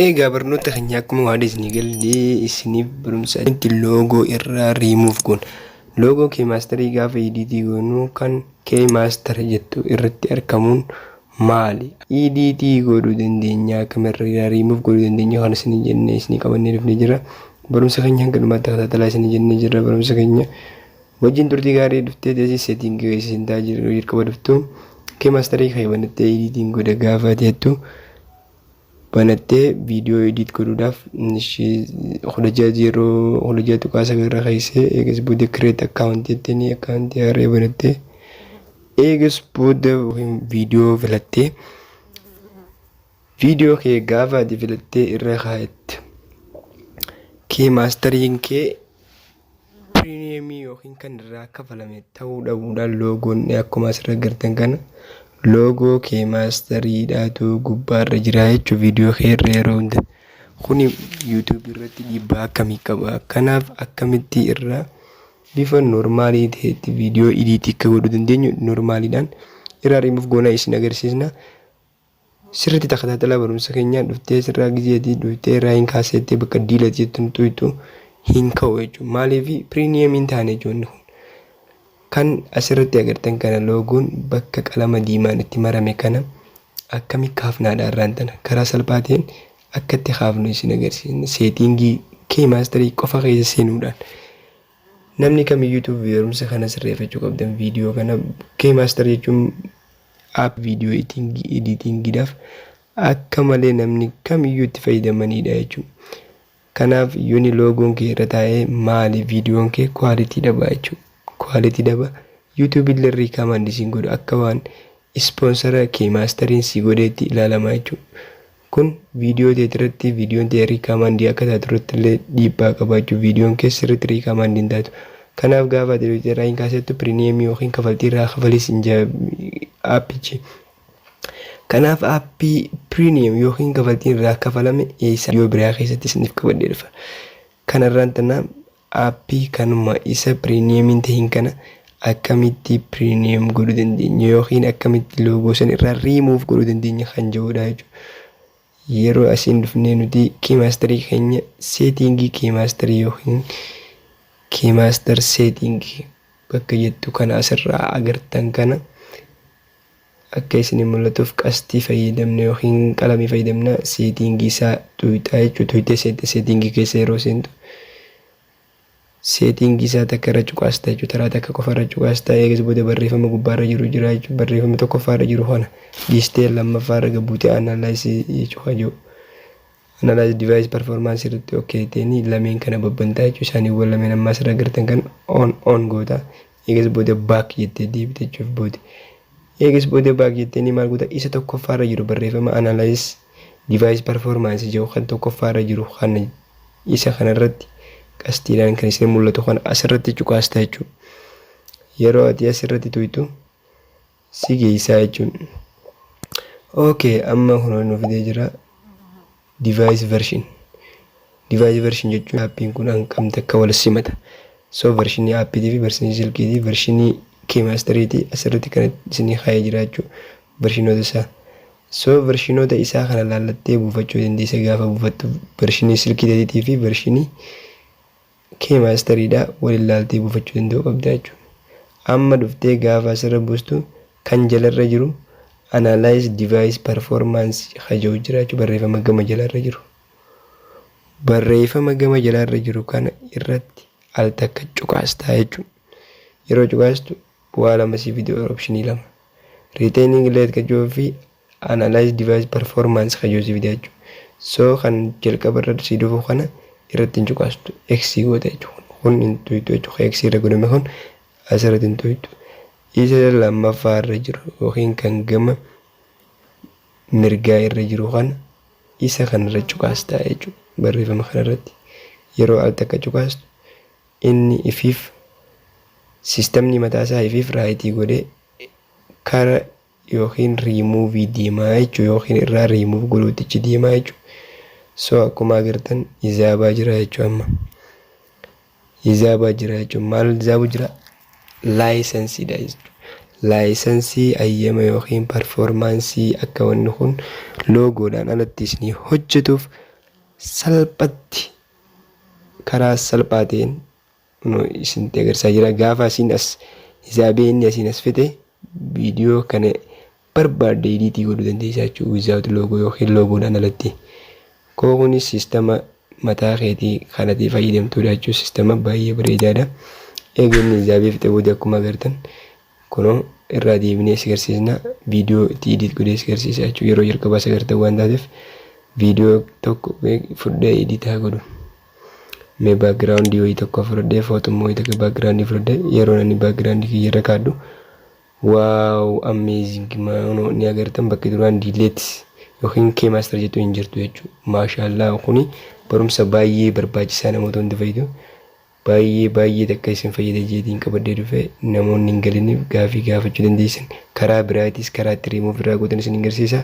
Egaa barnoota keenya akkuma waada isinii galee isiniif barumsa loogoo irraa riimuuf goona. Loogoo keemaastarii gaafa ediitii goonuu kan keemaastar jettu irratti argamuun maali? Ediitii godhuu dandeenya, kamirraa riimuuf godhuu dandeenya kan isinii jennee isinii qabannee dhufnee jira. Barumsa keenya hanga dhumaatti tajaajilaa isinii jennee jira. Barumsa keenya wajjin turtii gaarii dhuftee teessii seetingii isin ta'a jiru jalqaba dhuftu keemaastarii fayyadamuttee ediitiin godha gaafa jettu. Banattee viidiyoo edit godhuudhaaf hojjaa tuqaa sagarraa keessee eegas booda kireet akkaawuntii jettanii akkaawuntii haree banattee eegas booda viidiyoo filattee viidiyoo kee gaafa ati filattee irra kaa'atte keemaastariin kee piriimiyeemii yookiin kan irraa kafalame ta'uu dhabuudhaan loogoon akkuma asirra agartan kana loogoo keemaastariidhaatu gubbaarra jira jechuun viidiyoo keerra yeroo hunda kuni yuutuub irratti dhiibbaa akkamii qaba? Kanaaf akkamitti irraa bifa noormaalii ta'etti viidiyoo ediitii akka godhuu dandeenyu noormaaliidhaan irraa riimuuf goonaa isin agarsiisna. Sirriitti tajaajila barumsa keenyaa dhuftee sirraa gizeetii dhuftee irraa hin kaasettee bakka diilati jettuun tuytu hin ka'u jechuudha. Maaliif piriimiyeemiin taane jechuun kan asirratti agartan kana loogoon bakka qalama diimaan itti marame kana akkamitti kaafnaadha irraan tana karaa salphaa ta'een akka itti kaafnu isin agarsiisna. Seetingii keemaastarii qofa keessa seenuudhaan namni kamiyyuu barumsa kana sirreeffachuu qabdan viidiyoo kana keemaastarii jechuun app viidiyoo editingiidhaaf akka malee namni kamiyyuu itti fayyadamanidha jechuudha. Kanaaf yooni loogoon kee irra taa'ee maali viidiyoon kee kwaalitii dhabaa jechuudha. Quality daba YouTube illee recommend isin godhu akka waan sponsora keemaastariin si godheetti ilaalamaa jechuudha. Kun viidiyoo teetirratti viidiyoon ta'e recommend akka taatu irratti illee dhiibbaa qabaachuu viidiyoon keessatti recommend hin taatu. Kanaaf gaafa ati irraa hin kaasettu piriimiyeemii yookiin kafaltii irraa kafalis hin aappichi. Kanaaf aappii piriimiyeem yookiin kafaltiin irraa kafalame eessa viidiyoo biraa keessatti isiniif qabadhee dhufa. Kanarraan tanaa aappii kanuma isa piriimiyeemiin ta'in kana akkamitti piriimiyeem godhuu dandeenya yookiin akkamitti loogoo san irraa riimuuf godhuu dandeenya kan jedhudha jechuudha. Yeroo asiin dhufnee nuti keemaastarii keenya seetingii keemaastarii yookiin keemaastar seetingii bakka jettu kana asirraa agartan kana akka isin mul'atuuf qastii fayyadamna yookiin qalamii fayyadamna seetingii isaa tuyxaa jechuudha. Tuyxee seetingii keessa yeroo seentu seetingii isaa takka irra cuqaasta jechuudha. Taraa takka qofa irra cuqaasta eegas booda barreeffama gubbaarra jiru jira jechuudha. Barreeffama tokkoffaarra jiru kana dhiistee lammaffaarra gabuutee analyze jechuudha jiru. Analyze device performance irratti okay ta'anii lameen kana babbantaa jechuudha. Isaaniiwwan lameen ammaa asirra agartan kan on goota eegas booda back jettee deebite jechuuf booda eegas booda back jettee maal goota isa tokkoffaarra jiru barreeffama analyze device performance jedhu kan tokkoffaarra jiru kana isa kanarratti qastiidhaan kan isin mul'atu kan asirratti cuqaasta jechuudha. Yeroo ati asirratti tuytu si geessaa jechuudha. Okay, amma kun nu fidee jira device version. Device version jechuun aappiin kun hanqamte akka wal simata. So versionii aappii fi versionii silkii versionii keemaastariitii asirratti kan isinii kaa'ee jira jechuudha. Vershinoota isaa. So vershinoota isaa kana laallattee buufachuu dandeessa gaafa buufattu versionii silkii fi versionii keemaastariidha wal ilaaltee buufachuu danda'u qabda jechuudha. Amma dhuftee gaafa asirra buustu kan jalarra jiru analyze device performance haja'u jira jechuudha. Barreeffama gama jalarra jiru. Barreeffama gama jalarra jiru kana irratti al takka cuqaastaa jechuudha. Yeroo cuqaastu bu'aa lama si viidiyoo optionii lama. Retaining late kajoo fi analyze device performance kajoo si viidiyoo jechuudha. So kan jalqabarra si dhufu kana irratti hin cuqaastu X goota jechuudha. Kun hin tuytu jechuudha. X irra godhame kun asirratti hin tuytu. Isa lammaffaa irra jiru yookiin kan gama mirgaa irra jiru kana isa kanarra cuqaastaa jechuudha. Barreeffama kanarratti yeroo al takka cuqaastu inni ifiif sistemni mataasaa ifiif raayitii godhee kara yookiin riimuuvii deemaa jechuudha yookiin irraa riimuuf godhuutichi deemaa jechuudha. So akkuma agartan izaabaa jira jechuudha amma. Izaabaa jira jechuudha. Maal izaabu jira? Laayisensiidha jechuudha. laayisensii ayyama yookiin performaansii akka wanni kun loogoodhaan alatti isinii hojjetuuf salphatti karaa salphaa ta'een isin agarsiisaa jira. Gaafa isin as hisaabee inni asiin as fite viidiyoo kana barbaadde ediitii godhuu dandeessaa jechuudha without loogoo yookiin loogoodhaan alatti. Kunis siistama mataa keetii kanatti fayyadamtuudha jechuudha. Siistama baay'ee bareedaadha. Eeganni hisaabee fixe booda akkuma agartan kunoo irraa deebinee si agarsiisna. Viidiyoo itti edit godhee si agarsiisa jechuudha. Yeroo jalqabaa si agartan waan taateef viidiyoo tokko fudhee edit haa godhu. Mee baakgiraawundii wayii tokko fudhadhee footummoo wayii tokko baakgiraawundii fudhadhee yeroo inni baakgiraawundii kiyya irra kaaddu waaw amazing maanoo ni agartan bakki duraan diileet yookiin keemaastar jettu hin jirtu jechuudha. Maashaallah kuni barumsa baay'ee barbaachisaa namoota hundi fayyadu. Baay'ee takka isin fayyada jeetiin qabadee dhufe namoonni hin galiniif gaafii gaafachuu dandeessan karaa biraatis karaa itti riimuuf irraa gootan isin agarsiisa.